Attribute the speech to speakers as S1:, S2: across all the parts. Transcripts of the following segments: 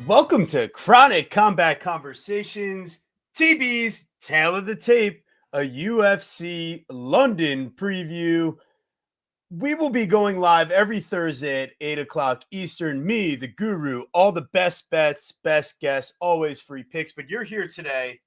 S1: Welcome to Chronic Combat Conversations, TB's Tale of the Tape, a UFC London preview. We will be going live every Thursday at 8 o'clock Eastern. Me, the guru, all the best bets, best guests, always free picks. But you're here today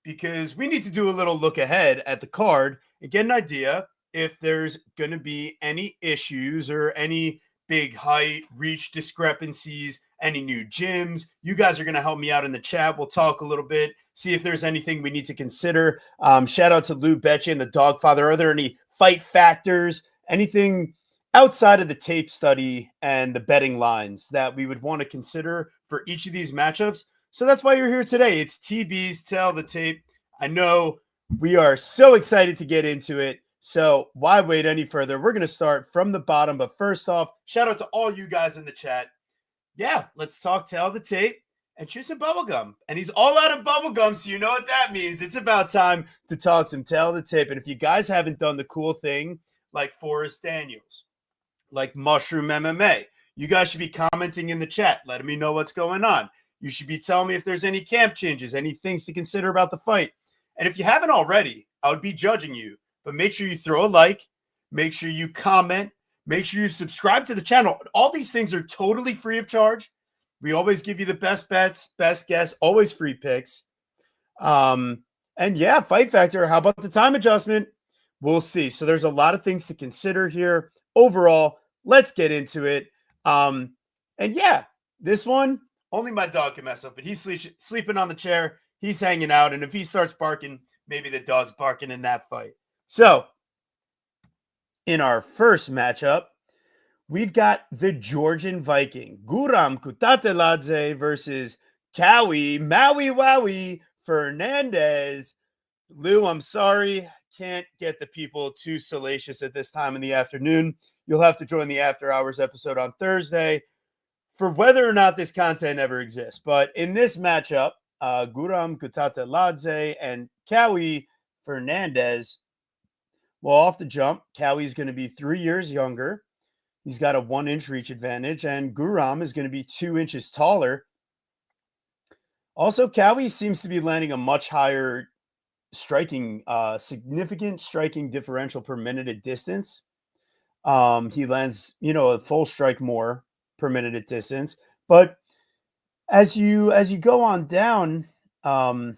S1: because we need to do a little look ahead at the card and get an idea if there's going to be any issues or any big height, reach discrepancies, any new gyms. You guys are going to help me out in the chat. We'll talk a little bit, see if there's anything we need to consider. Shout out to Lou Betcha and the Dogfather. Are there any fight factors, anything outside of the tape study and the betting lines that we would want to consider for each of these matchups? So that's why you're here today. It's TB's Tell the Tape. I know we are so excited to get into it. So why wait any further? We're going to start from the bottom. But first off, shout out to all you guys in the chat. Yeah, let's talk Tell the Tape and choose some bubblegum. And he's all out of bubblegum, so you know what that means. It's about time to talk some Tell the Tape. And if you guys haven't done the cool thing like Forrest Daniels, like Mushroom MMA, you guys should be commenting in the chat, letting me know what's going on. You should be telling me if there's any camp changes, any things to consider about the fight. And if you haven't already, I would be judging you. But make sure you throw a like. Make sure you comment. Make sure you subscribe to the channel. All these things are totally free of charge. We always give you the best bets, best guess, always free picks. And yeah, fight factor. How about the time adjustment? We'll see. So there's a lot of things to consider here. Overall, let's get into it. And yeah, this one, only my dog can mess up, but he's sleeping on the chair. He's hanging out. And if he starts barking, maybe the dog's barking in that fight. So in our first matchup, we've got the Georgian Viking, Guram Kutateladze versus Maui Wowie Fernandez. Lou, I'm sorry. Can't get the people too salacious at this time in the afternoon. You'll have to join the After Hours episode on Thursday for whether or not this content ever exists. But in this matchup, Guram Kutateladze and Kawi Fernandez, well, off the jump, Kawi's going to be 3 years younger. He's got a 1-inch reach advantage, and Guram is going to be 2 inches taller. Also, Kawi seems to be landing a much higher significant striking differential per minute at distance. He lands, a full strike more per minute at distance. But as you go on down, the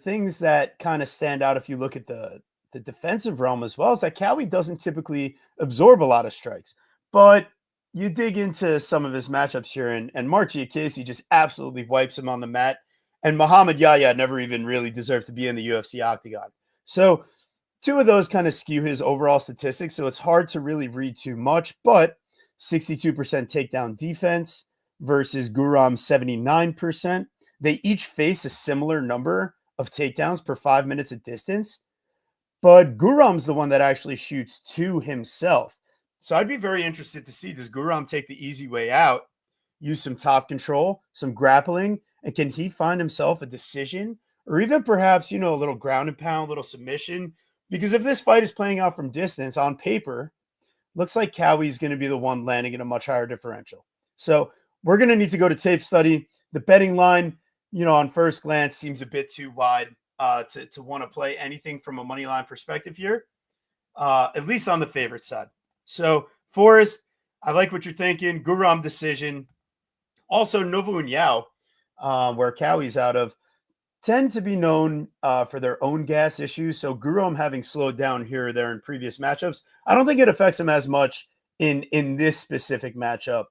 S1: things that kind of stand out if you look at the defensive realm as well is that Kawi doesn't typically absorb a lot of strikes. But you dig into some of his matchups here, and Mark Giacchese just absolutely wipes him on the mat. And Muhammad Yahya never even really deserved to be in the UFC octagon. So two of those kind of skew his overall statistics, so it's hard to really read too much. But 62% takedown defense versus Guram's 79%. They each face a similar number of takedowns per 5 minutes at distance. But Guram's the one that actually shoots 2 himself. So I'd be very interested to see, does Guram take the easy way out, use some top control, some grappling, and can he find himself a decision or even perhaps, a little ground and pound, little submission? Because if this fight is playing out from distance on paper, looks like Kawi's going to be the one landing in a much higher differential. So we're going to need to go to tape study. The betting line, on first glance seems a bit too wide to want to play anything from a money line perspective here, at least on the favorite side. So Forrest, I like what you're thinking. Guram decision. Also Novo and Yao, where Kawi's out of, tend to be known for their own gas issues. So Guram having slowed down here or there in previous matchups, I don't think it affects him as much in this specific matchup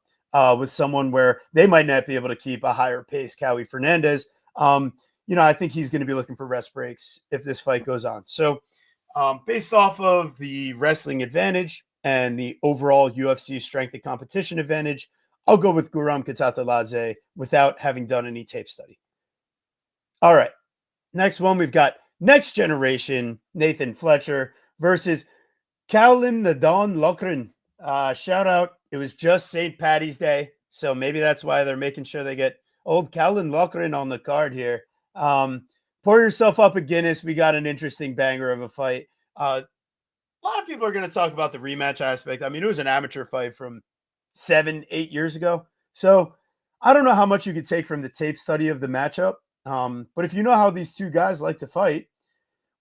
S1: with someone where they might not be able to keep a higher pace. Kawi Fernandez, I think he's going to be looking for rest breaks if this fight goes on. So based off of the wrestling advantage and the overall UFC strength and competition advantage, I'll go with Guram Kutateladze without having done any tape study. All right. Next one, we've got next generation Nathan Fletcher versus Cowlin the Don Lokren. Shout out. It was just St. Patty's Day. So maybe that's why they're making sure they get old Cowlin Lokren on the card here. Pour yourself up a Guinness. We got an interesting banger of a fight. A lot of people are going to talk about the rematch aspect. I mean, it was an amateur fight from 7-8 years ago. So I don't know how much you could take from the tape study of the matchup, but if you know how these two guys like to fight,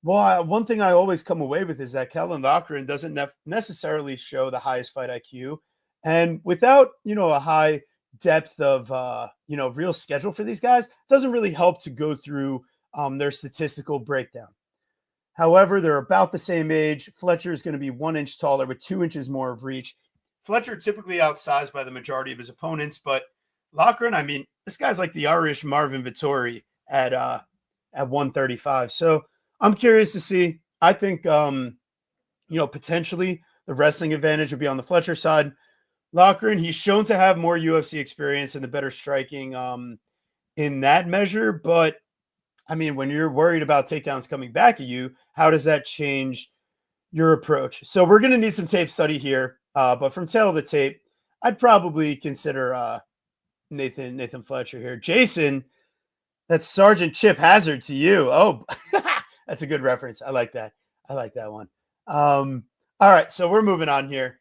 S1: well, one thing I always come away with is that Kellen Lochran doesn't necessarily show the highest fight IQ, and without a high depth of real schedule for these guys, doesn't really help to go through their statistical breakdown. However, they're about the same age. Fletcher is going to be 1 inch taller with 2 inches more of reach. Fletcher typically outsized by the majority of his opponents, but Lochran, I mean, this guy's like the Irish Marvin Vittori at 135. So I'm curious to see. I think potentially the wrestling advantage would be on the Fletcher side. Lochran, he's shown to have more UFC experience and the better striking in that measure, but I mean, when you're worried about takedowns coming back at you, how does that change your approach? So we're going to need some tape study here. But from tail of the tape, I'd probably consider Nathan Fletcher here. Jason, that's Sergeant Chip Hazard to you. Oh, that's a good reference. I like that. I like that one. All right, so we're moving on here.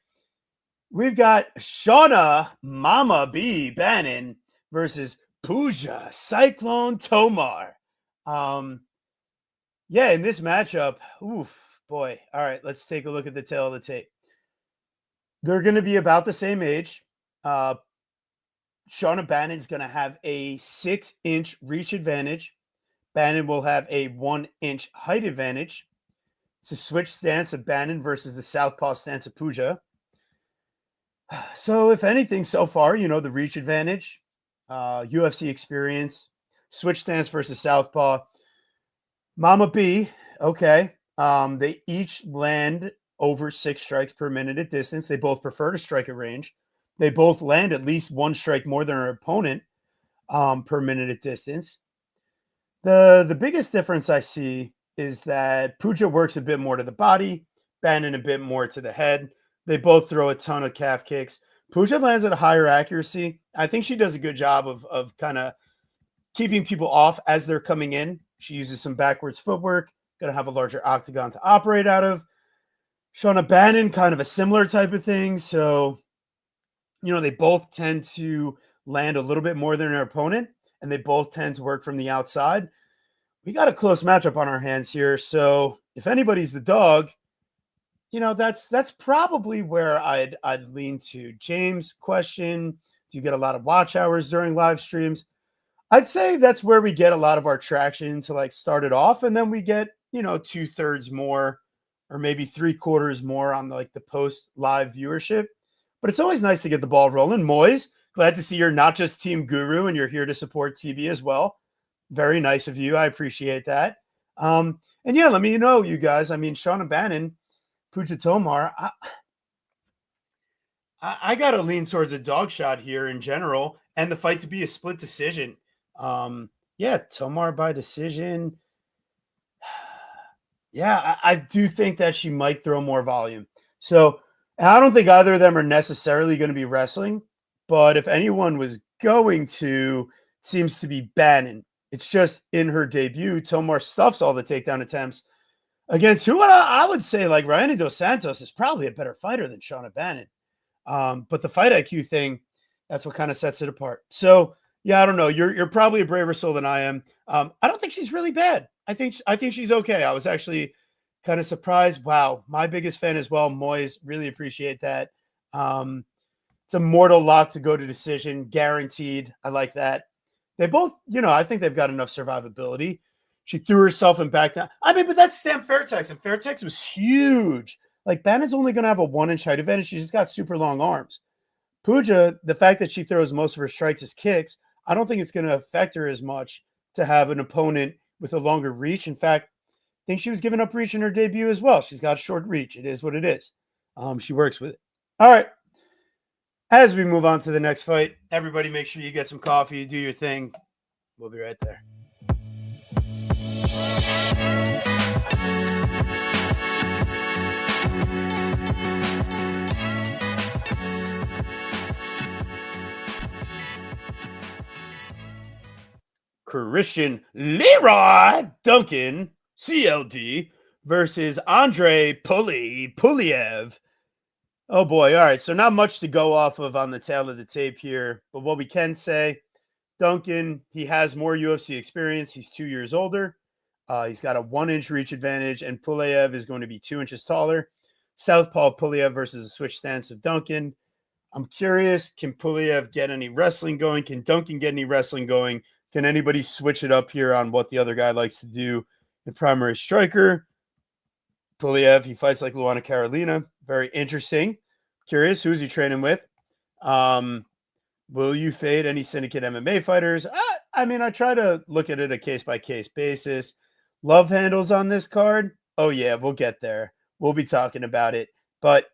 S1: We've got Shauna Mama B Bannon versus Pooja Cyclone Tomar. Yeah, in this matchup, oof, boy. All right, let's take a look at the tail of the tape. They're going to be about the same age. Shauna Bannon's going to have a 6-inch reach advantage. Bannon will have a 1-inch height advantage. It's a switch stance of Bannon versus the southpaw stance of Pooja. So, if anything, so far, the reach advantage, UFC experience, switch stance versus southpaw. Mama B, okay. They each land over 6 strikes per minute at distance. They both prefer to strike at range. They both land at least 1 strike more than their opponent per minute at distance. The biggest difference I see is that Pooja works a bit more to the body, Bannon a bit more to the head. They both throw a ton of calf kicks. Pooja lands at a higher accuracy. I think she does a good job of kind of keeping people off as they're coming in. She uses some backwards footwork, going to have a larger octagon to operate out of. Shauna Bannon, kind of a similar type of thing. So, they both tend to land a little bit more than their opponent, and they both tend to work from the outside. We got a close matchup on our hands here. So if anybody's the dog, that's probably where I'd lean to. James, question: do you get a lot of watch hours during live streams? I'd say that's where we get a lot of our traction to start it off, and then we get 2/3 more, or maybe 3/4 more on the post live viewership. But it's always nice to get the ball rolling. Moyes, glad to see you're not just Team Guru and you're here to support TB as well. Very nice of you. I appreciate that. And yeah, let me know, you guys. I mean, Shauna Bannon, Pooja Tomar, I got to lean towards a dog shot here in general, and the fight to be a split decision. Yeah, Tomar by decision. Yeah, I do think that she might throw more volume. So I don't think either of them are necessarily going to be wrestling, but if anyone was going to, it seems to be Bannon. It's just in her debut, Tomar stuffs all the takedown attempts against who I would say Ryan Dos Santos is probably a better fighter than Shauna Bannon. But the fight IQ thing, that's what kind of sets it apart. So yeah, I don't know. You're probably a braver soul than I am. I don't think she's really bad. I think she's okay. I was actually kind of surprised. Wow, my biggest fan as well, Moyes. Really appreciate that. It's a mortal lock to go to decision, guaranteed. I like that. They both, I think they've got enough survivability. She threw herself and back down. I mean, but that's Sam Fairtex, and Fairtex was huge. Bannon's only going to have a 1-inch height advantage. She's just got super long arms. Pooja, the fact that she throws most of her strikes as kicks, I don't think it's going to affect her as much to have an opponent with a longer reach. In fact, I think she was giving up reach in her debut as well. She's got short reach. It is what it is. She works with it. All right. As we move on to the next fight, everybody make sure you get some coffee, do your thing. We'll be right there. Christian Leroy Duncan, CLD, versus Andre Puliev. Oh boy. All right. So not much to go off of on the tail of the tape here, but what we can say, Duncan, he has more UFC experience. He's 2 years older. He's got a 1-inch reach advantage, and Pulev is going to be 2 inches taller. Southpaw Pulev versus a switch stance of Duncan. I'm curious, can Pulev get any wrestling going? Can Duncan get any wrestling going? Can anybody switch it up here on what the other guy likes to do? The primary striker, Pulev, he fights like Luana Carolina. Very interesting. Curious, who's he training with? Will you fade any syndicate MMA fighters? I mean, I try to look at it a case-by-case basis. Love handles on this card? Oh, yeah, we'll get there. We'll be talking about it. But,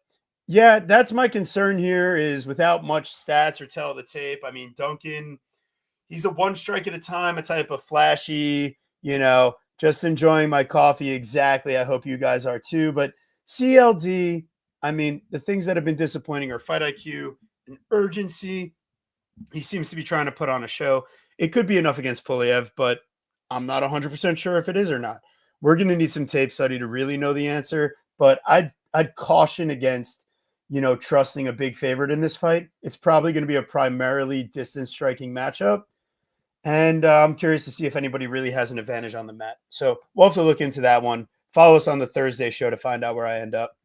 S1: yeah, that's my concern here is without much stats or tell the tape. I mean, Duncan, he's a one strike at a time, a type of flashy, just enjoying my coffee. Exactly. I hope you guys are too. But CLD, I mean, the things that have been disappointing are fight IQ and urgency. He seems to be trying to put on a show. It could be enough against Pulev, but I'm not 100% sure if it is or not. We're going to need some tape study to really know the answer, but I'd caution against, trusting a big favorite in this fight. It's probably going to be a primarily distance striking matchup. And I'm curious to see if anybody really has an advantage on the mat. So we'll have to look into that one. Follow us on the Thursday show to find out where I end up.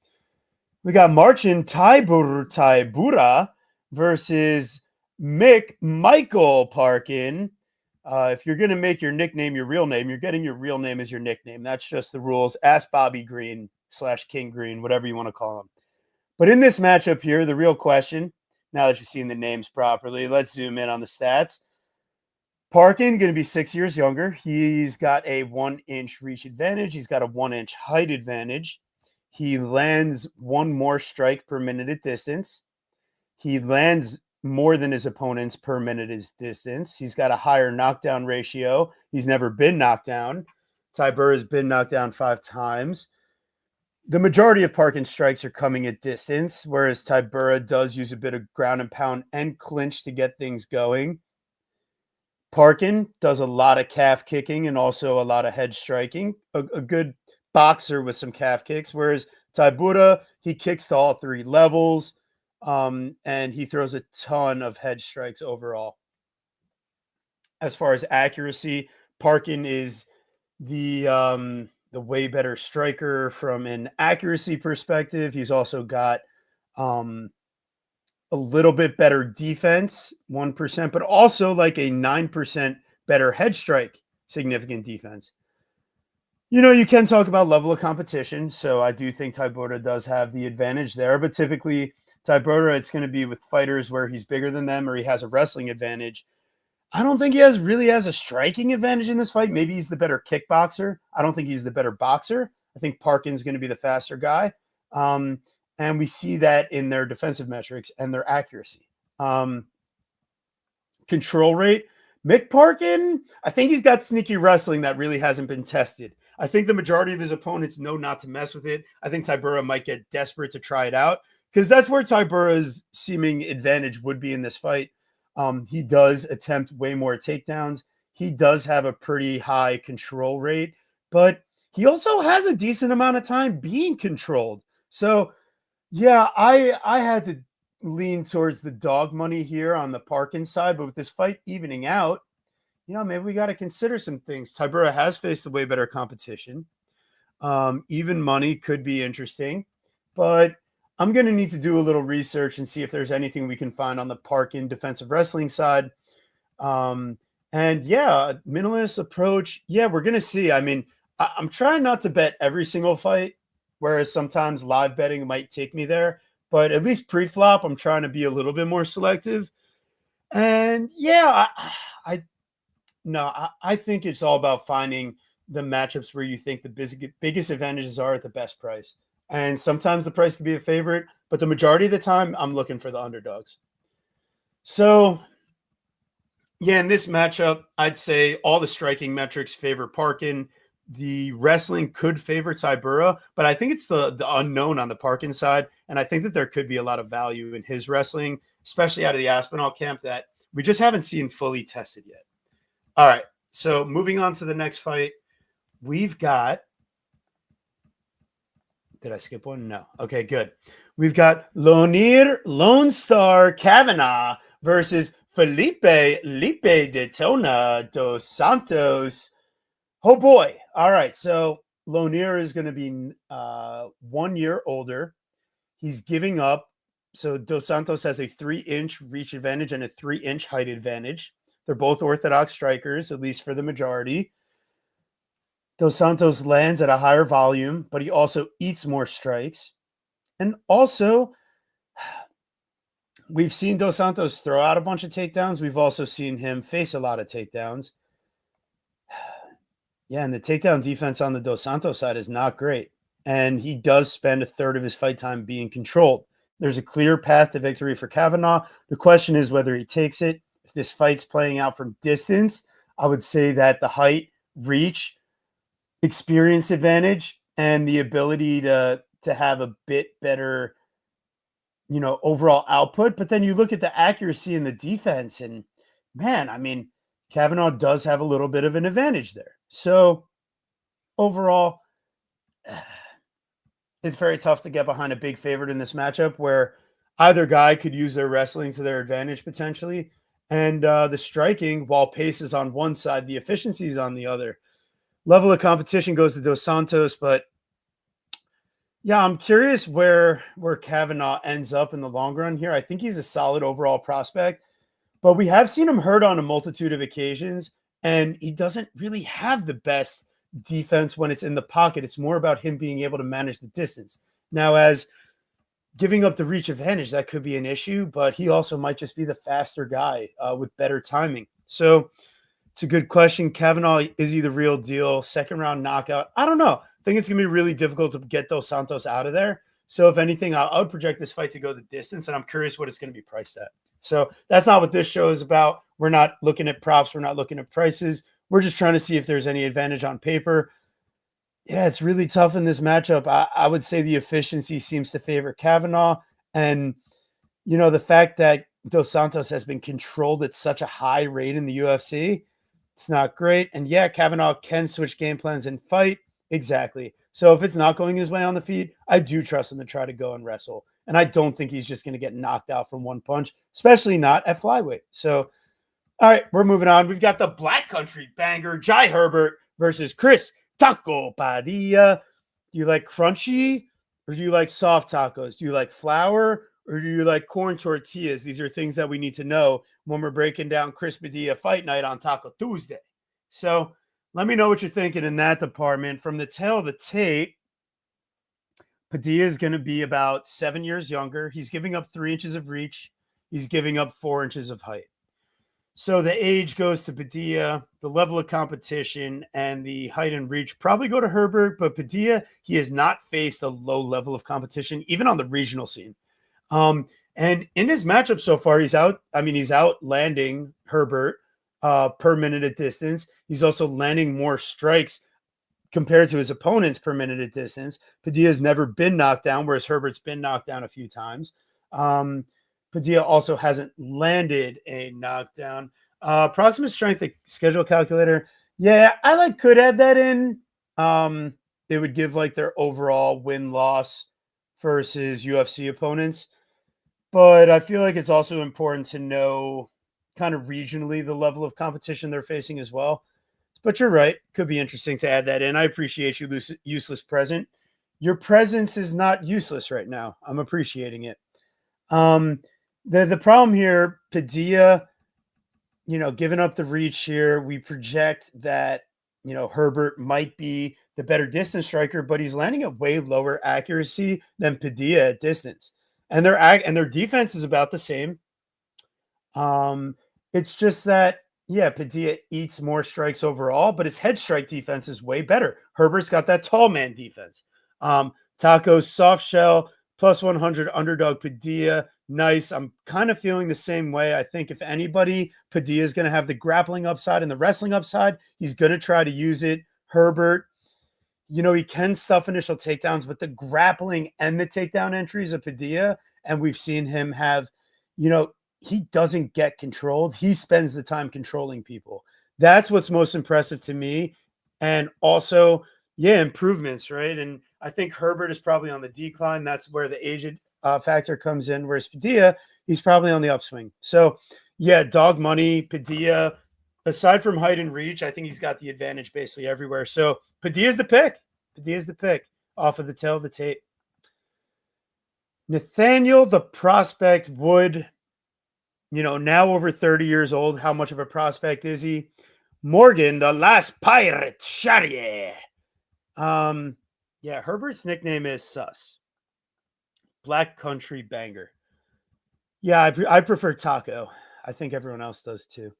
S1: We got Marcin Tybura versus Michael Parkin. If you're going to make your nickname your real name, you're getting your real name as your nickname. That's just the rules. Ask Bobby Green / King Green, whatever you want to call him. But in this matchup here, the real question, now that you've seen the names properly, let's zoom in on the stats. Parkin going to be 6 years younger. He's got a 1-inch reach advantage. He's got a 1-inch height advantage. He lands one more strike per minute at distance. He lands more than his opponents per minute at distance. He's got a higher knockdown ratio. He's never been knocked down. Tybura has been knocked down 5 times. The majority of Parkin's strikes are coming at distance, whereas Tybura does use a bit of ground and pound and clinch to get things going. Parkin does a lot of calf kicking and also a lot of head striking. A good boxer with some calf kicks, whereas Tybura, he kicks to all 3 levels, and he throws a ton of head strikes overall. As far as accuracy, Parkin is the way better striker from an accuracy perspective. He's also got a little bit better defense, 1%, but also like a 9% better head strike, significant defense. You can talk about level of competition. So I do think Tybura does have the advantage there, but typically Tybura, it's going to be with fighters where he's bigger than them or he has a wrestling advantage. I don't think he really has a striking advantage in this fight. Maybe he's the better kickboxer. I don't think he's the better boxer. I think Parkin's going to be the faster guy. And we see that in their defensive metrics and their accuracy. Control rate. Mick Parkin, I think he's got sneaky wrestling that really hasn't been tested. I think the majority of his opponents know not to mess with it. I think Tybura might get desperate to try it out because that's where Tybura's seeming advantage would be in this fight. He does attempt way more takedowns. He does have a pretty high control rate, but he also has a decent amount of time being controlled. So, yeah, I had to lean towards the dog money here on the Parkin side, but with this fight evening out, maybe we got to consider some things. Tybura has faced a way better competition. Even money could be interesting, but I'm going to need to do a little research and see if there's anything we can find on the Parkin defensive wrestling side. And yeah, minimalist approach. Yeah, we're going to see. I mean, I'm trying not to bet every single fight, whereas sometimes live betting might take me there. But at least pre-flop, I'm trying to be a little bit more selective. And yeah, I think it's all about finding the matchups where you think the biggest advantages are at the best price. And sometimes the price can be a favorite, but the majority of the time, I'm looking for the underdogs. So, yeah, in this matchup, I'd say all the striking metrics favor Parkin. The wrestling could favor Tybura, but I think it's the unknown on the Parkin side. And I think that there could be a lot of value in his wrestling, especially out of the Aspinall camp that we just haven't seen fully tested yet. All right, so moving on to the next fight, we've got – did I skip one? No. Okay, good. We've got Lone Star Kavanaugh versus Felipe de Tona dos Santos. Oh boy. All right. So Lonier is going to be 1 year older. He's giving up. So Dos Santos has a 3-inch reach advantage and a 3-inch height advantage. They're both orthodox strikers, at least for the majority. Dos Santos lands at a higher volume, but he also eats more strikes. And also, we've seen Dos Santos throw out a bunch of takedowns. We've also seen him face a lot of takedowns. Yeah, and the takedown defense on the Dos Santos side is not great. And he does spend a third of his fight time being controlled. There's a clear path to victory for Kavanaugh. The question is whether he takes it. If this fight's playing out from distance, I would say that the height, reach, experience advantage, and the ability to have a bit better, overall output. But then you look at the accuracy and the defense, and man, I mean, Kavanaugh does have a little bit of an advantage there. So overall, it's very tough to get behind a big favorite in this matchup where either guy could use their wrestling to their advantage potentially. And the striking, while pace is on one side, the efficiency is on the other. Level of competition goes to Dos Santos, but yeah, I'm curious where Kavanaugh ends up in the long run here. I think he's a solid overall prospect, but we have seen him hurt on a multitude of occasions, and he doesn't really have the best defense when it's in the pocket. It's more about him being able to manage the distance. Now, as giving up the reach advantage, that could be an issue, but he also might just be the faster guy with better timing. So it's a good question. Kavanaugh, is he the real deal? Second round knockout? I don't know. I think it's going to be really difficult to get Dos Santos out of there. So if anything, I would project this fight to go the distance, and I'm curious what it's going to be priced at. So that's not what this show is about. We're not looking at props. We're not looking at prices. We're just trying to see if there's any advantage on paper. Yeah, it's really tough in this matchup. I would say the efficiency seems to favor Kavanaugh. And, the fact that Dos Santos has been controlled at such a high rate in the UFC, it's not great. And yeah, Kavanaugh can switch game plans and fight. Exactly. So if it's not going his way on the feet, I do trust him to try to go and wrestle. And I don't think he's just going to get knocked out from one punch, especially not at flyweight. So, all right, we're moving on. We've got the Black Country banger, Jai Herbert versus Chris Taco Padilla. Do you like crunchy or do you like soft tacos? Do you like flour or do you like corn tortillas? These are things that we need to know when we're breaking down Chris Padilla Fight Night on Taco Tuesday. So let me know what you're thinking in that department. From the tail of the tape, Padilla is going to be about 7 years younger. He's giving up 3 inches of reach. He's giving up 4 inches of height. So the age goes to Padilla, the level of competition and the height and reach probably go to Herbert, but Padilla, he has not faced a low level of competition, even on the regional scene. And in his matchup so far, he's out landing Herbert per minute at distance. He's also landing more strikes compared to his opponents per minute at distance. Padilla's never been knocked down, whereas Herbert's been knocked down a few times. Padilla also hasn't landed a knockdown. Approximate strength schedule calculator. Yeah, I could add that in. It would give their overall win-loss versus UFC opponents. But I feel like it's also important to know kind of regionally the level of competition they're facing as well. But you're right. Could be interesting to add that in. I appreciate you, useless present. Your presence is not useless right now. I'm appreciating it. The problem here, Padilla, giving up the reach here, we project that, Herbert might be the better distance striker, but he's landing at way lower accuracy than Padilla at distance. And their defense is about the same. It's just that, yeah, Padilla eats more strikes overall, but his head strike defense is way better. Herbert's got that tall man defense. Taco's soft shell, plus 100 underdog Padilla. Nice. I'm kind of feeling the same way. I think if anybody, Padilla is going to have the grappling upside and the wrestling upside. He's going to try to use it. Herbert, he can stuff initial takedowns, but the grappling and the takedown entries of Padilla, and we've seen him have, he doesn't get controlled. He spends the time controlling people. That's what's most impressive to me. And also, yeah, improvements, right? And I think Herbert is probably on the decline. That's where the age factor comes in. Whereas Padilla, he's probably on the upswing. So, Yeah, dog money, Padilla. Aside from height and reach, I think he's got the advantage basically everywhere. So Padilla's the pick. Padilla's the pick off of the tail of the tape. Nathaniel, the prospect, would, now over 30 years old. How much of a prospect is he? Morgan, the last pirate, Charrier. Yeah, Herbert's nickname is Sus. Black Country Banger. Yeah, I prefer Taco. I think everyone else does too.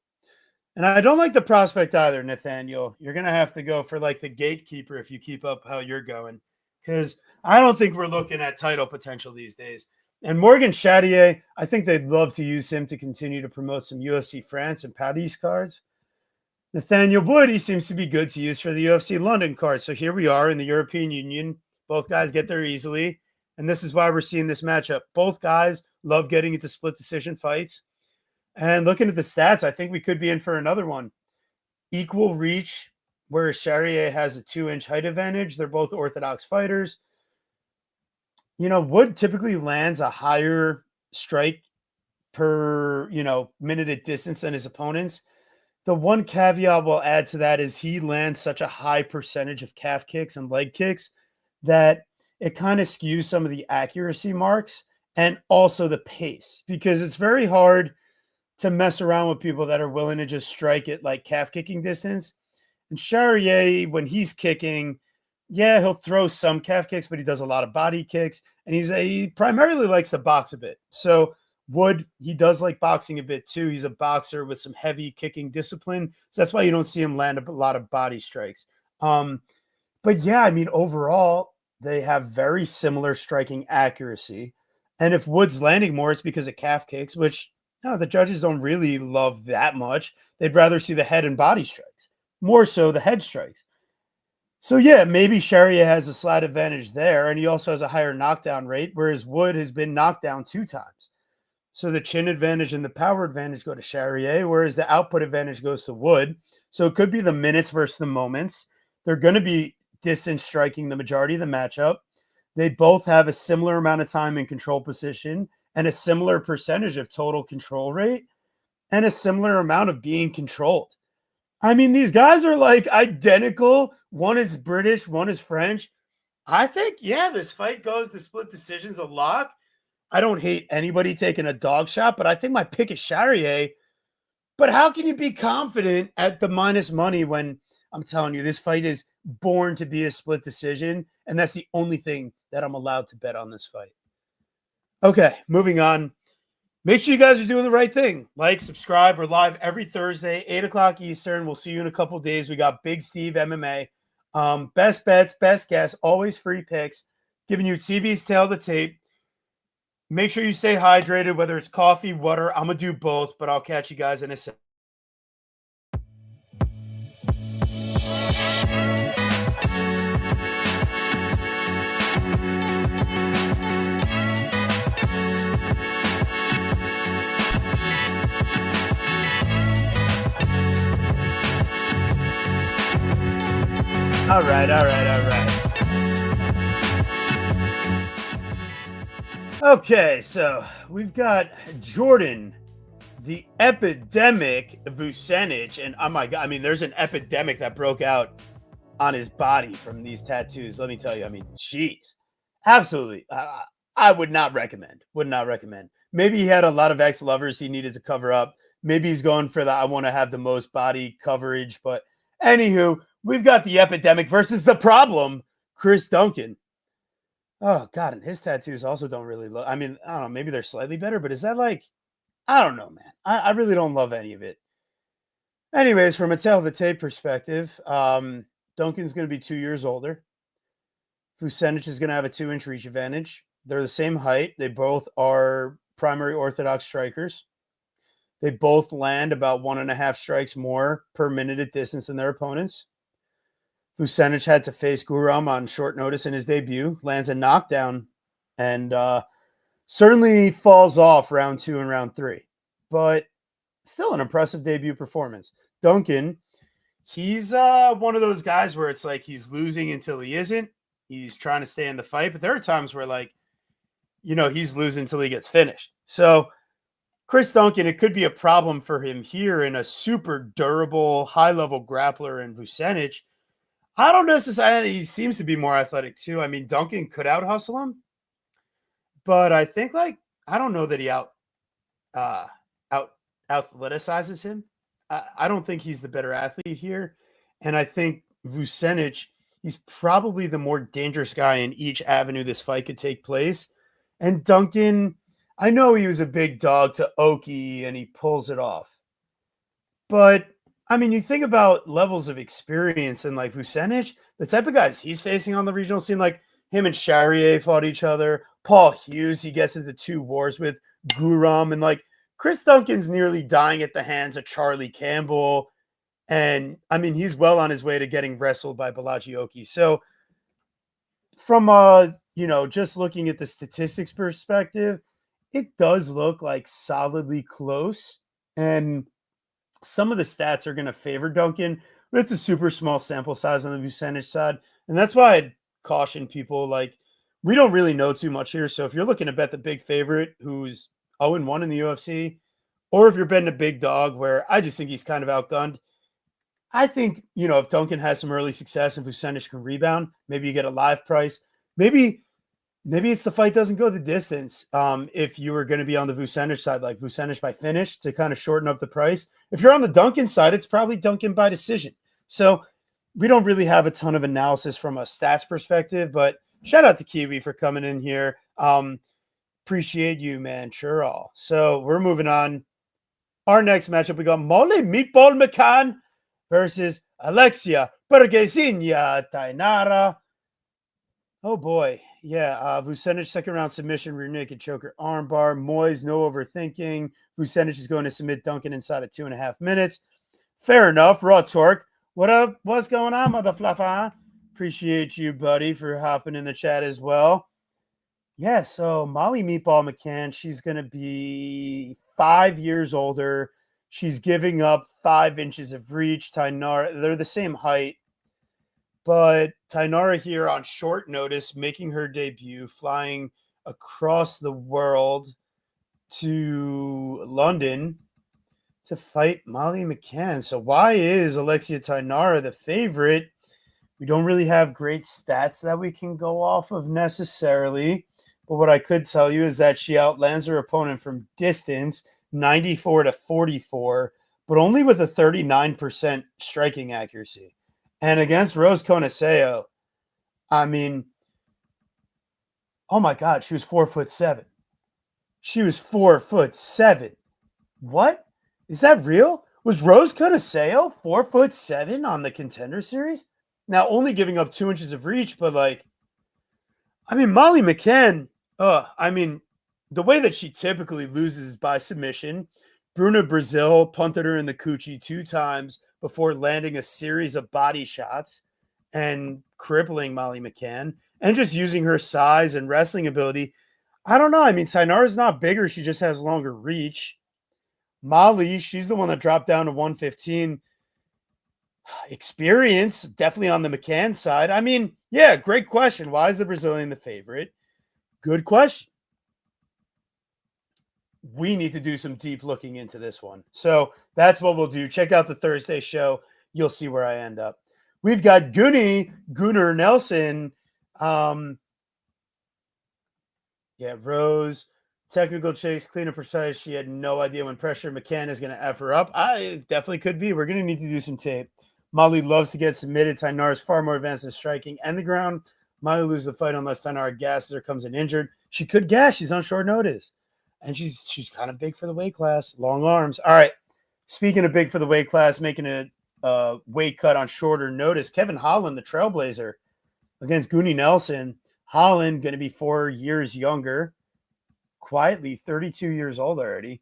S1: And I don't like the prospect either, Nathaniel. You're going to have to go for like the gatekeeper if you keep up how you're going. Because I don't think we're looking at title potential these days. And Morgan Charrier, I think they'd love to use him to continue to promote some UFC France and Paris cards. Nathaniel Wood, he seems to be good to use for the UFC London card. So here we are in the European Union. Both guys get there easily. And this is why we're seeing this matchup. Both guys love getting into split decision fights. And looking at the stats, I think we could be in for another one. Equal reach, whereas Charrier has a 2-inch height advantage. They're both orthodox fighters. Wood typically lands a higher strike per, minute at distance than his opponents. The one caveat we'll add to that is he lands such a high percentage of calf kicks and leg kicks that it kind of skews some of the accuracy marks and also the pace, because it's very hard to mess around with people that are willing to just strike at like calf kicking distance. And Charrier, when he's kicking, yeah, he'll throw some calf kicks, but he does a lot of body kicks. And he primarily likes to box a bit. So Wood, he does like boxing a bit too. He's a boxer with some heavy kicking discipline. So that's why you don't see him land a lot of body strikes. But yeah, I mean, overall, they have very similar striking accuracy. And if Wood's landing more, it's because of calf kicks, which no, the judges don't really love that much. They'd rather see the head and body strikes, more so the head strikes. So yeah, maybe Charrier has a slight advantage there, and he also has a higher knockdown rate, whereas Wood has been knocked down 2 times. So the chin advantage and the power advantage go to Charrier, whereas the output advantage goes to Wood. So it could be the minutes versus the moments. They're going to be distance striking the majority of the matchup. They both have a similar amount of time in control position and a similar percentage of total control rate and a similar amount of being controlled. I mean, these guys are like identical. One is British, one is French. I think, yeah, this fight goes to split decisions a lot. I don't hate anybody taking a dog shot, but I think my pick is Charrier. But how can you be confident at the minus money when I'm telling you this fight is born to be a split decision? And that's the only thing that I'm allowed to bet on this fight. Okay, moving on. Make sure you guys are doing the right thing. Like, subscribe. We're live every Thursday, 8 o'clock Eastern. We'll see you in a couple days. We got Big Steve MMA. Best bets, best guess, always free picks. Giving you TB's tail of the tape. Make sure you stay hydrated, whether it's coffee, water. I'm going to do both, but I'll catch you guys in a second. All right. Okay, so we've got Jordan, the epidemic Vucenic, and oh my God, I mean, there's an epidemic that broke out on his body from these tattoos. Let me tell you, I mean, geez, absolutely. I would not recommend. Would not recommend. Maybe he had a lot of ex-lovers he needed to cover up. Maybe he's going for the I want to have the most body coverage. But anywho, we've got the epidemic versus the problem, Chris Duncan. Oh God, and his tattoos also don't really look. I mean, I don't know. Maybe they're slightly better, but is that like? I don't know, man. I really don't love any of it. Anyways, from a tail of the tape perspective, Duncan's going to be 2 years older. Vucenic is going to have a 2-inch reach advantage. They're the same height. They both are primary orthodox strikers. They both land about 1.5 strikes more per minute at distance than their opponents. Vucenic had to face Guram on short notice in his debut, lands a knockdown, and certainly falls off round 2 and round 3. But still an impressive debut performance. Duncan, he's one of those guys where it's like he's losing until he isn't. He's trying to stay in the fight, but there are times where, like, he's losing until he gets finished. So Chris Duncan, it could be a problem for him here in a super durable, high level grappler in Vucenic. I don't necessarily, he seems to be more athletic too. I mean, Duncan could out hustle him, but I think like, I don't know that he uh, out athleticizes him. I don't think he's the better athlete here, and I think Vucenic, he's probably the more dangerous guy in each avenue this fight could take place. And Duncan, I know he was a big dog to Oki, and he pulls it off. But I mean, you think about levels of experience and like Vucenic, the type of guys he's facing on the regional scene, like him and Charrier fought each other. Paul Hughes, he gets into 2 wars with Guram, and like Chris Duncan's nearly dying at the hands of Charlie Campbell. And I mean, he's well on his way to getting wrestled by Balaji Oki. So from just looking at the statistics perspective, it does look like solidly close. And some of the stats are going to favor Duncan, but it's a super small sample size on the Vucenic side. And that's why I'd caution people, like, we don't really know too much here. So if you're looking to bet the big favorite who's 0-1 in the UFC, or if you're betting a big dog where I just think he's kind of outgunned, I think, if Duncan has some early success and Vucenic can rebound, maybe you get a live price. Maybe it's the fight doesn't go the distance. If you were going to be on the Vucenic side, like Vucenic by finish to kind of shorten up the price. If you're on the Duncan side, it's probably Duncan by decision. So we don't really have a ton of analysis from a stats perspective, but shout out to Kiwi for coming in here. Appreciate you, man. Sure all. So we're moving on. Our next matchup, we got Molly Meatball McCann versus Alexia Bergesinia Tainara. Oh boy. Yeah. Vucenic second round submission, rear naked choker armbar. Moyes, no overthinking. Vucenic is going to submit Duncan inside of 2.5 minutes. Fair enough. Raw torque. What up? What's going on, mother fluffer? Appreciate you, buddy, for hopping in the chat as well. Yeah, so Molly Meatball McCann, she's going to be 5 years older. She's giving up 5 inches of reach. Tainara, they're the same height. But Tainara here on short notice, making her debut, flying across the world to London to fight Molly McCann. So why is Alexia Tainara the favorite? We don't really have great stats that we can go off of necessarily. But what I could tell you is that she outlands her opponent from distance, 94-44, but only with a 39% striking accuracy. And against Rose Coniseo, I mean, oh my God, she was 4'7". She was 4'7". What? Is that real? Was Rose Coniseo 4'7" on the Contender Series? Now, only giving up 2 inches of reach, but like, I mean, Molly McCann, the way that she typically loses is by submission. Bruna Brazil punted her in the coochie 2 times before landing a series of body shots and crippling Molly McCann and just using her size and wrestling ability. I don't know. I mean, Tainara's not bigger. She just has longer reach. Molly, she's the one that dropped down to 115. Experience, definitely on the McCann side. I mean, yeah, great question. Why is the Brazilian the favorite? Good question. We need to do some deep looking into this one. So that's what we'll do. Check out the Thursday show. You'll see where I end up. We've got Gunnar Nelson. Rose, technical chase, clean and precise. She had no idea when pressure McCann is going to F her up. I definitely could be. We're going to need to do some tape. Molly loves to get submitted. Tainara is far more advanced in striking and the ground. Molly loses the fight unless Tainara gasses or comes in injured. She could gas. She's on short notice. And she's kind of big for the weight class. Long arms. All right. Speaking of big for the weight class, making a weight cut on shorter notice, Kevin Holland, the Trailblazer, against Goonie Nelson. Holland going to be 4 years younger. Quietly, 32 years old already.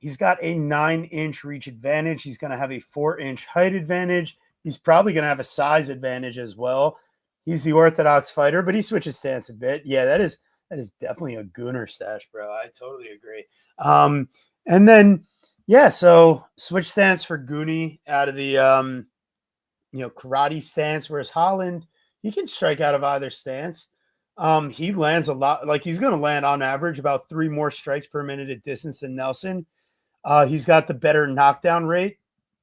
S1: He's got a 9-inch reach advantage. He's going to have a 4-inch height advantage. He's probably going to have a size advantage as well. He's the orthodox fighter, but he switches stance a bit. Yeah, that is definitely a Gunnar stash, bro. I totally agree. And then, yeah, so switch stance for Goonie out of the, karate stance, whereas Holland, he can strike out of either stance. He lands a lot. Like he's going to land on average about 3 more strikes per minute at distance than Nelson. He's got the better knockdown rate.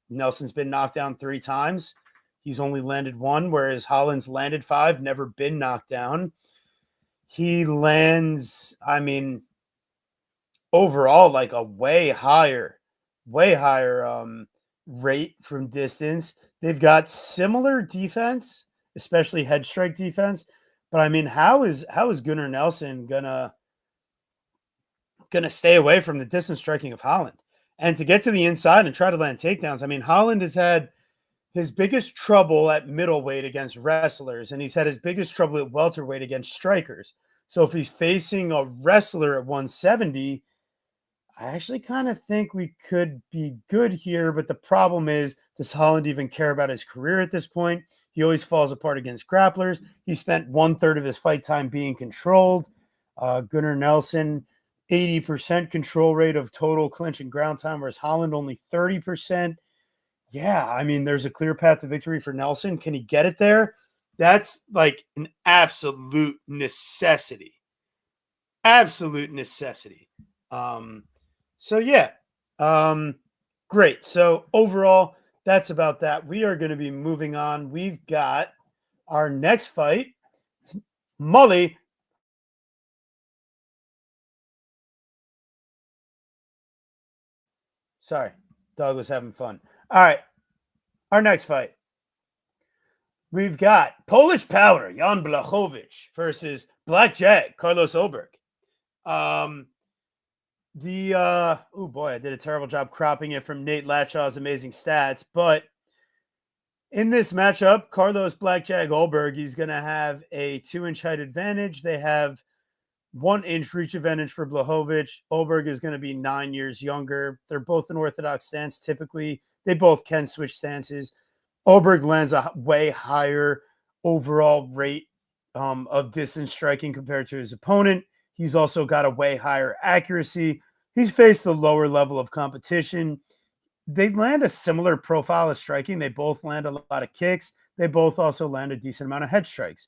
S1: Nelson's been knocked down 3 times. He's only landed one, whereas Holland's landed 5, never been knocked down. He lands, I mean, overall, like a way higher rate from distance. They've got similar defense, especially head strike defense. But I mean, how is Gunnar Nelson gonna stay away from the distance striking of Holland? And to get to the inside and try to land takedowns. I mean, Holland has had his biggest trouble at middleweight against wrestlers, and he's had his biggest trouble at welterweight against strikers. So if he's facing a wrestler at 170, I actually kind of think we could be good here. But the problem is, does Holland even care about his career at this point? He always falls apart against grapplers. He spent 1/3 of his fight time being controlled. Gunnar Nelson, 80% control rate of total clinch and ground time, whereas Holland only 30%. Yeah, I mean, there's a clear path to victory for Nelson. Can he get it there? That's like an absolute necessity. Absolute necessity. Um, so yeah, great. So overall, that's about that. We are going to be moving on. We've got our next fight. It's Molly. Sorry, dog was having fun. All right, our next fight. We've got Polish Power, Jan Blachowicz versus Black Jag, Carlos Oberg. Um, oh boy, I did a terrible job cropping it from Nate Latshaw's amazing stats, but in this matchup, Carlos Black Jag Oberg, he's going to have a 2-inch height advantage. They have 1-inch reach advantage for Blachowicz. Oberg is going to be 9 years younger. They're both an orthodox stance. Typically, they both can switch stances. Oberg lands a way higher overall rate of distance striking compared to his opponent. He's also got a way higher accuracy. He's faced the lower level of competition. They land a similar profile of striking. They both land a lot of kicks. They both also land a decent amount of head strikes.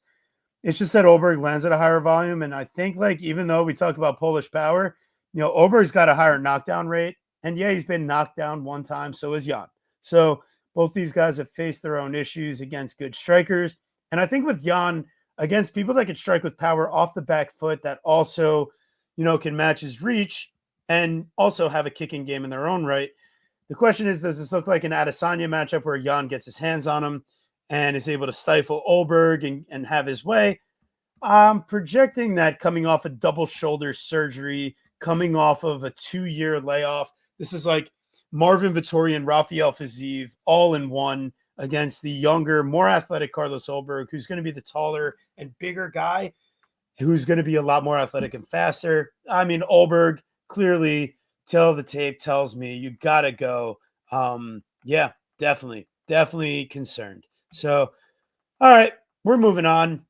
S1: It's just that Oberg lands at a higher volume. And I think, like, even though we talk about Polish Power, Oberg's got a higher knockdown rate. And yeah, he's been knocked down one time. So is Jan. So both these guys have faced their own issues against good strikers. And I think with Jan, against people that can strike with power off the back foot, that also, can match his reach and also have a kicking game in their own right. The question is, does this look like an Adesanya matchup where Jan gets his hands on him and is able to stifle Oberg and have his way? I'm projecting that coming off a double shoulder surgery, coming off of a 2-year layoff. This is like Marvin Vettori and Rafael Fiziev all in one against the younger, more athletic Carlos Oberg, who's going to be the taller and bigger guy, who's going to be a lot more athletic and faster. I mean, Oberg clearly, till the tape tells me, you got to go. Yeah, definitely concerned. So, all right, we're moving on.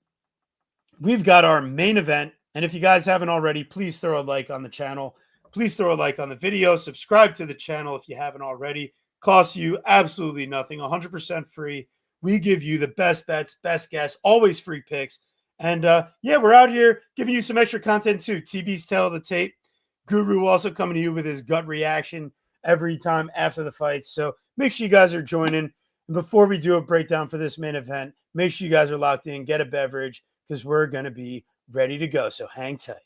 S1: We've got our main event. And if you guys haven't already, please throw a like on the channel. Please throw a like on the video. Subscribe to the channel if you haven't already. Costs you absolutely nothing, 100% free. We give you the best bets, best guess, always free picks. And yeah, we're out here giving you some extra content too. TB's Tale of the Tape. Guru also coming to you with his gut reaction every time after the fight. So make sure you guys are joining. And before we do a breakdown for this main event, make sure you guys are locked in, get a beverage, because we're going to be ready to go. So hang tight.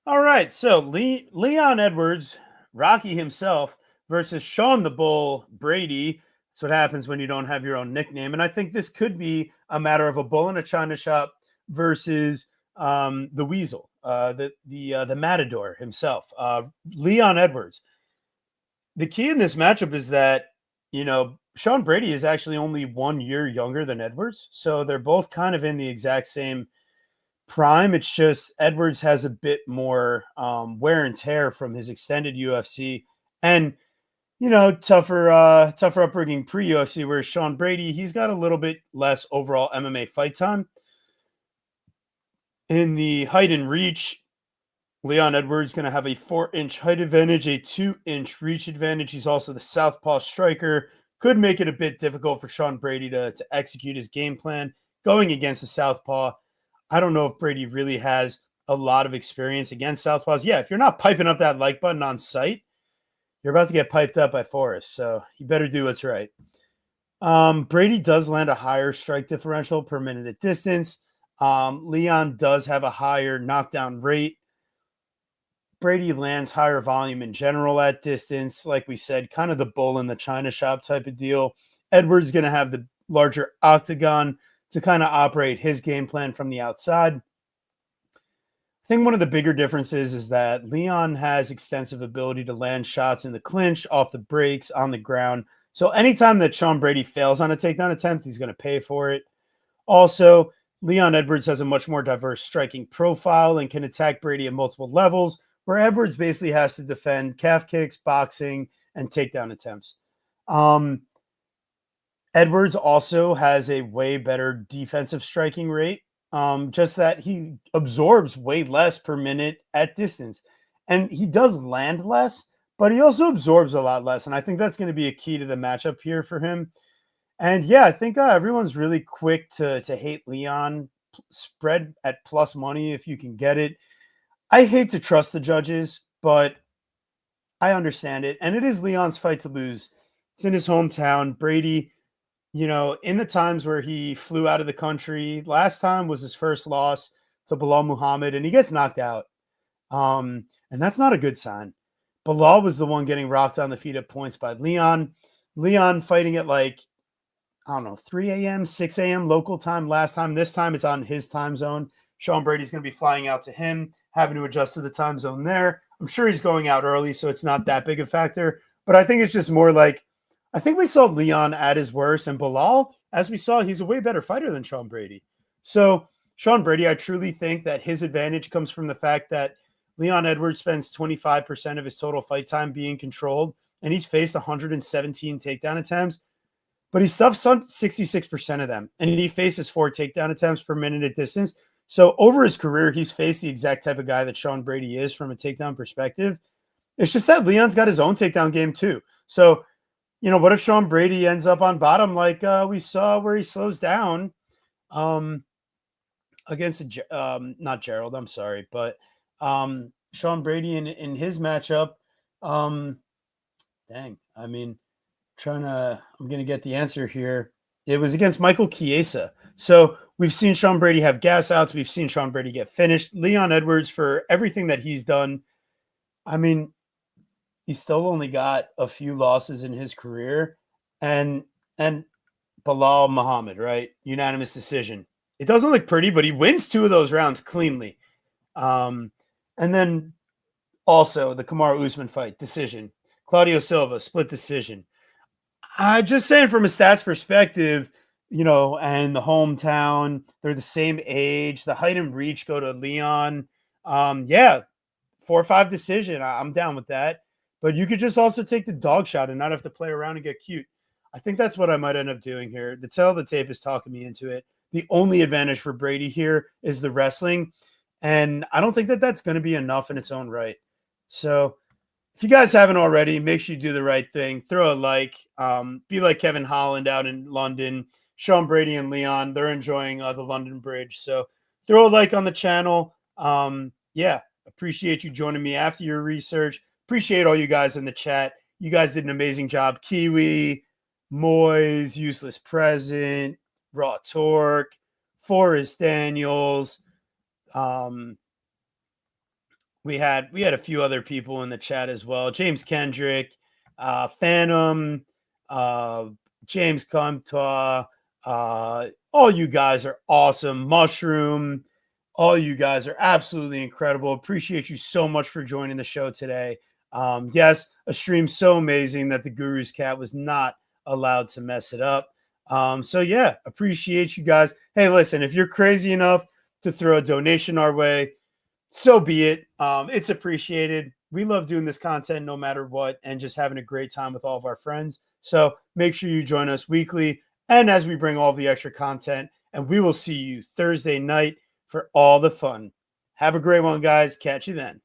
S1: All right. So Leon Edwards, Rocky himself, versus Sean the Bull Brady. That's what happens when you don't have your own nickname. And I think this could be a matter of a bull in a china shop versus the Weasel, the Matador himself, Leon Edwards. The key in this matchup is that Sean Brady is actually only 1 year younger than Edwards, so they're both kind of in the exact same prime. It's just Edwards has a bit more wear and tear from his extended UFC and tougher upbringing pre-UFC, whereas Sean Brady, he's got a little bit less overall MMA fight time. In the height and reach, Leon Edwards going to have a 4-inch height advantage, a 2-inch reach advantage. He's also the southpaw striker. Could make it a bit difficult for Sean Brady to execute his game plan going against the southpaw. I don't know if Brady really has a lot of experience against southpaws. Yeah, if you're not piping up that like button on sight, you're about to get piped up by Forrest. So you better do what's right. Brady does land a higher strike differential per minute at distance. Leon does have a higher knockdown rate. Brady lands higher volume in general at distance. Like we said, kind of the bull in the china shop type of deal. Edwards going to have the larger octagon to kind of operate his game plan from the outside. I think one of the bigger differences is that Leon has extensive ability to land shots in the clinch, off the breaks, on the ground. So anytime that Sean Brady fails on a takedown attempt, he's going to pay for it. Also, Leon Edwards has a much more diverse striking profile and can attack Brady at multiple levels, where Edwards basically has to defend calf kicks, boxing, and takedown attempts. Edwards also has a way better defensive striking rate, just that he absorbs way less per minute at distance. And he does land less, but he also absorbs a lot less. And I think that's going to be a key to the matchup here for him. And yeah, I think everyone's really quick to hate Leon. Spread at plus money if you can get it. I hate to trust the judges, but I understand it. And it is Leon's fight to lose. It's in his hometown. Brady, in the times where he flew out of the country, last time was his first loss to Bilal Muhammad, and he gets knocked out. And that's not a good sign. Bilal was the one getting rocked on the feet at points by Leon. Leon fighting at 3 a.m., 6 a.m. local time last time. This time it's on his time zone. Sean Brady's going to be flying out to him, having to adjust to the time zone there. I'm sure he's going out early, so it's not that big a factor. But I think it's just more like, I think we saw Leon at his worst, and Bilal, as we saw, he's a way better fighter than Sean Brady. So Sean Brady, I truly think that his advantage comes from the fact that Leon Edwards spends 25% of his total fight time being controlled, and he's faced 117 takedown attempts. But he stuffs 66% of them, and he faces 4 takedown attempts per minute at distance. So over his career, he's faced the exact type of guy that Sean Brady is from a takedown perspective. It's just that Leon's got his own takedown game too. So, what if Sean Brady ends up on bottom like we saw where he slows down against not Gerald, I'm sorry, but Sean Brady in his matchup. I'm going to get the answer here. It was against Michael Chiesa. So we've seen Sean Brady have gas outs. We've seen Sean Brady get finished. Leon Edwards, for everything that he's done, he's still only got a few losses in his career. And Bilal Muhammad, right? Unanimous decision. It doesn't look pretty, but he wins 2 of those rounds cleanly. And then also the Kamaru Usman fight, decision. Claudio Silva, split decision. I'm just saying from a stats perspective, and the hometown, they're the same age. The height and reach go to Leon. 4-5 decision. I'm down with that. But you could just also take the dog shot and not have to play around and get cute. I think that's what I might end up doing here. The tail of the tape is talking me into it. The only advantage for Brady here is the wrestling. And I don't think that that's going to be enough in its own right. So if you guys haven't already, make sure you do the right thing. Throw a like. Be like Kevin Holland out in London. Sean Brady and Leon, they're enjoying the London Bridge. So throw a like on the channel. Appreciate you joining me after your research. Appreciate all you guys in the chat. You guys did an amazing job. Kiwi, Moyes, Useless Present, Raw Torque, Forrest Daniels. We had a few other people in the chat as well. James Kendrick, Phantom, James Comtois. All you guys are awesome. Mushroom. All you guys are absolutely incredible. Appreciate you so much for joining the show today. Yes, a stream so amazing that the Guru's Cat was not allowed to mess it up. Appreciate you guys. Hey, listen, if you're crazy enough to throw a donation our way, so be it. It's appreciated. We love doing this content no matter what, and just having a great time with all of our friends. So make sure you join us weekly and as we bring all the extra content, and we will see you Thursday night for all the fun. Have a great one, guys. Catch you then.